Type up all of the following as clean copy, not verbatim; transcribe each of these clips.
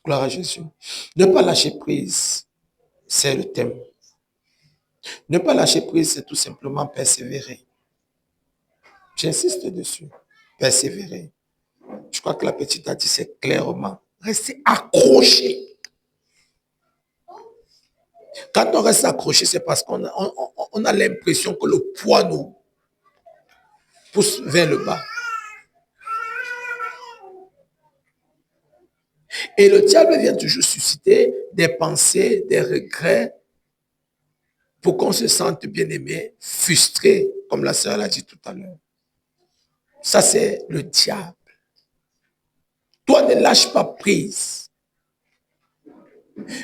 Gloire à Jésus. Ne pas lâcher prise, c'est le thème. Ne pas lâcher prise, c'est tout simplement persévérer. J'insiste dessus. Persévérer. Je crois que la petite a dit c'est clairement. Rester accroché. Quand on reste accroché, c'est parce qu'on a l'impression que le poids nous pousse vers le bas. Et le diable vient toujours susciter des pensées, des regrets, pour qu'on se sente bien aimé, frustré, comme la sœur l'a dit tout à l'heure. Ça, c'est le diable. Toi, ne lâche pas prise.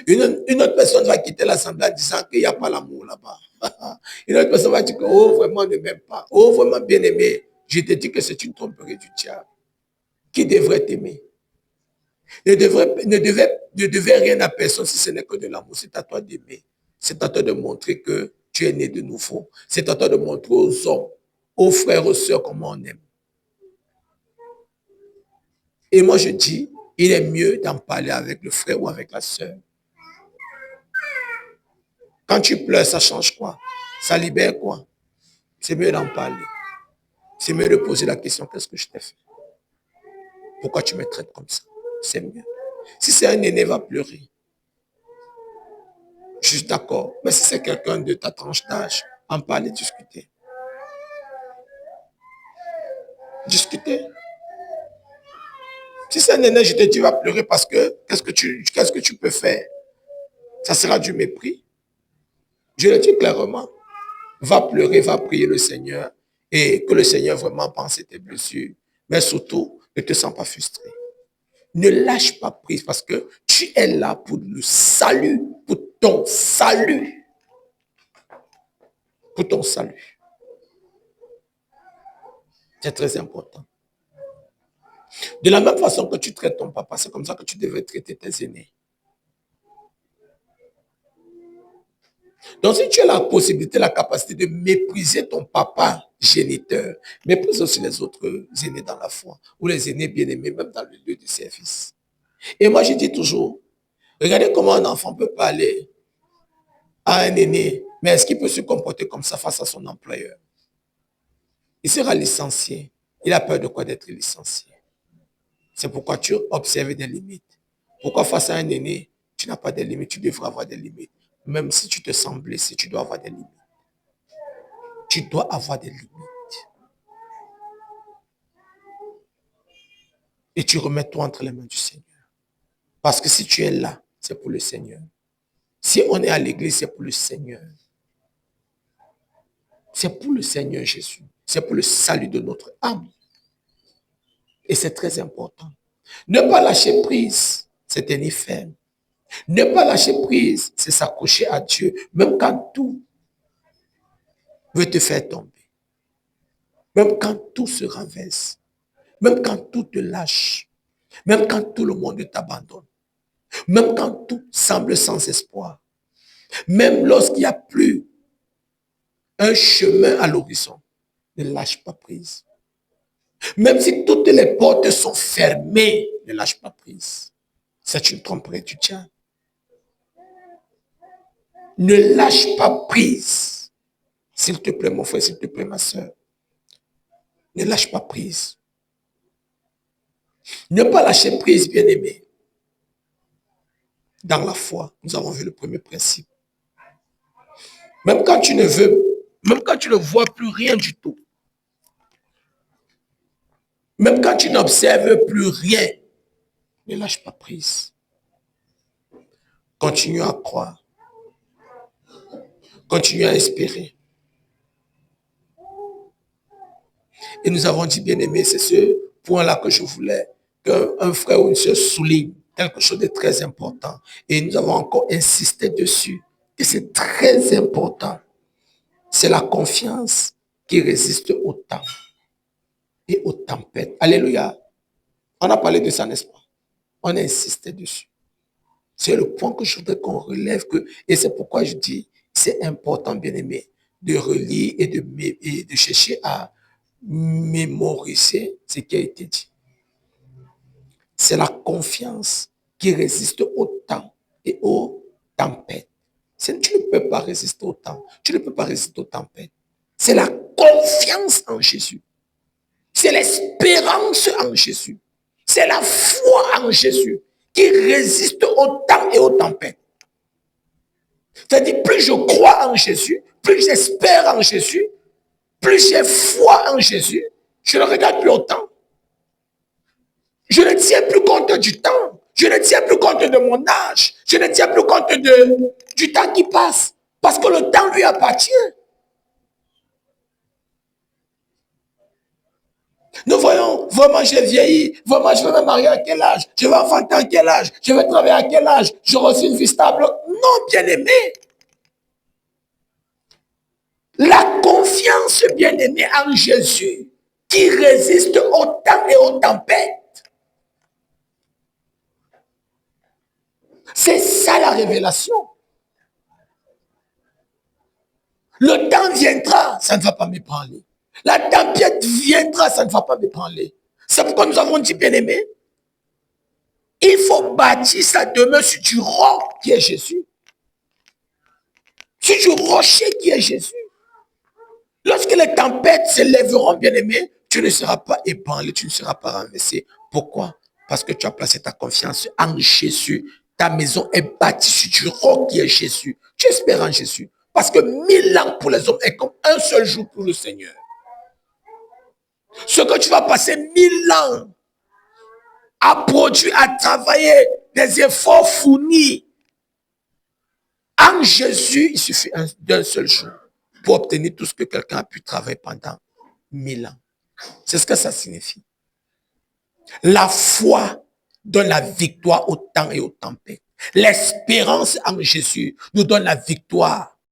Une autre personne va quitter l'assemblée en disant qu'il n'y a pas l'amour là-bas. Une autre personne va dire que, oh, vraiment, ne m'aime pas. Oh, vraiment, bien aimé. Je te dis que c'est une tromperie du diable. Qui devrait t'aimer? Ne devait rien à personne si ce n'est que de l'amour. C'est à toi d'aimer. C'est à toi de montrer que tu es né de nouveau. C'est à toi de montrer aux hommes, aux frères, aux sœurs comment on aime. Et moi, je dis, il est mieux d'en parler avec le frère ou avec la sœur. Quand tu pleures, ça change quoi? Ça libère quoi? C'est mieux d'en parler. C'est mieux de poser la question, qu'est-ce que je t'ai fait? Pourquoi tu me traites comme ça? C'est mieux. Si c'est un aîné, va pleurer. Je suis d'accord. Mais si c'est quelqu'un de ta tranche d'âge, en parler, discuter. Discuter. Si c'est un aîné, je te dis, va pleurer parce que qu'est-ce que tu peux faire? Ça sera du mépris. Je le dis clairement. Va pleurer, va prier le Seigneur et que le Seigneur vraiment pense tes blessures. Mais surtout, ne te sens pas frustré. Ne lâche pas prise parce que tu es là pour le salut, pour ton salut. Pour ton salut. C'est très important. De la même façon que tu traites ton papa, c'est comme ça que tu devrais traiter tes aînés. Donc, si tu as la possibilité, la capacité de mépriser ton papa géniteur, méprise aussi les autres aînés dans la foi, ou les aînés bien-aimés, même dans le lieu de service. Et moi, je dis toujours, regardez comment un enfant peut parler à un aîné, mais est-ce qu'il peut se comporter comme ça face à son employeur? Il sera licencié. Il a peur de quoi d'être licencié? C'est pourquoi tu observes des limites. Pourquoi face à un aîné, tu n'as pas de limites, tu devrais avoir des limites. Même si tu te sens blessé, tu dois avoir des limites. Tu dois avoir des limites. Et tu remets toi entre les mains du Seigneur. Parce que si tu es là, c'est pour le Seigneur. Si on est à l'église, c'est pour le Seigneur. C'est pour le Seigneur Jésus. C'est pour le salut de notre âme. Et c'est très important. Ne pas lâcher prise, c'est tenir ferme. Ne pas lâcher prise, c'est s'accrocher à Dieu, même quand tout veut te faire tomber. Même quand tout se renverse. Même quand tout te lâche. Même quand tout le monde t'abandonne. Même quand tout semble sans espoir. Même lorsqu'il n'y a plus un chemin à l'horizon. Ne lâche pas prise. Même si toutes les portes sont fermées, ne lâche pas prise. C'est une tromperie du diable. Ne lâche pas prise. S'il te plaît, mon frère, s'il te plaît, ma soeur. Ne lâche pas prise. Ne pas lâcher prise, bien-aimé. Dans la foi, nous avons vu le premier principe. Même quand tu ne vois plus rien du tout. Même quand tu n'observes plus rien, ne lâche pas prise. Continue à croire. Continue à espérer. Et nous avons dit, bien aimé, c'est ce point-là que je voulais qu'un frère ou une soeur souligne. Quelque chose de très important. Et nous avons encore insisté dessus. Et c'est très important. C'est la confiance qui résiste au temps et aux tempêtes. Alléluia. On a parlé de ça, n'est-ce pas? On a insisté dessus. C'est le point que je voudrais qu'on relève. Et c'est pourquoi je dis, c'est important, bien aimé, de relire et de chercher à mémoriser ce qui a été dit. C'est la confiance qui résiste au temps et aux tempêtes. Tu ne peux pas résister au temps. Tu ne peux pas résister aux tempêtes. C'est la confiance en Jésus. C'est l'espérance en Jésus. C'est la foi en Jésus qui résiste au temps et aux tempêtes. C'est-à-dire, plus je crois en Jésus, plus j'espère en Jésus, plus j'ai foi en Jésus, je ne regarde plus au temps. Je ne tiens plus compte du temps. Je ne tiens plus compte de mon âge. Je ne tiens plus compte du temps qui passe. Parce que le temps lui appartient. Nous voyons, vraiment j'ai vieilli, vraiment je vais me marier à quel âge, je vais enfanter à quel âge, je vais travailler à quel âge, je reçois une vie stable. Non, bien-aimé. La confiance, bien-aimé, en Jésus, qui résiste au temps et aux tempêtes. C'est ça la révélation. Le temps viendra, ça ne va pas me parler. La tempête viendra, ça ne va pas me parler. C'est pourquoi nous avons dit, bien-aimé, il faut bâtir sa demeure sur du roc qui est Jésus. Sur du rocher qui est Jésus. Lorsque les tempêtes se lèveront, bien-aimé, tu ne seras pas ébranlé, tu ne seras pas renversé. Pourquoi? Parce que tu as placé ta confiance en Jésus. Ta maison est bâtie sur du roc qui est Jésus. Tu espères en Jésus. Parce que 1000 ans pour les hommes est comme un seul jour pour le Seigneur. Ce que tu vas passer 1000 ans à produire, à travailler, des efforts fournis, en Jésus, il suffit d'un seul jour pour obtenir tout ce que quelqu'un a pu travailler pendant 1000 ans. C'est ce que ça signifie. La foi donne la victoire au temps et aux tempêtes. L'espérance en Jésus nous donne la victoire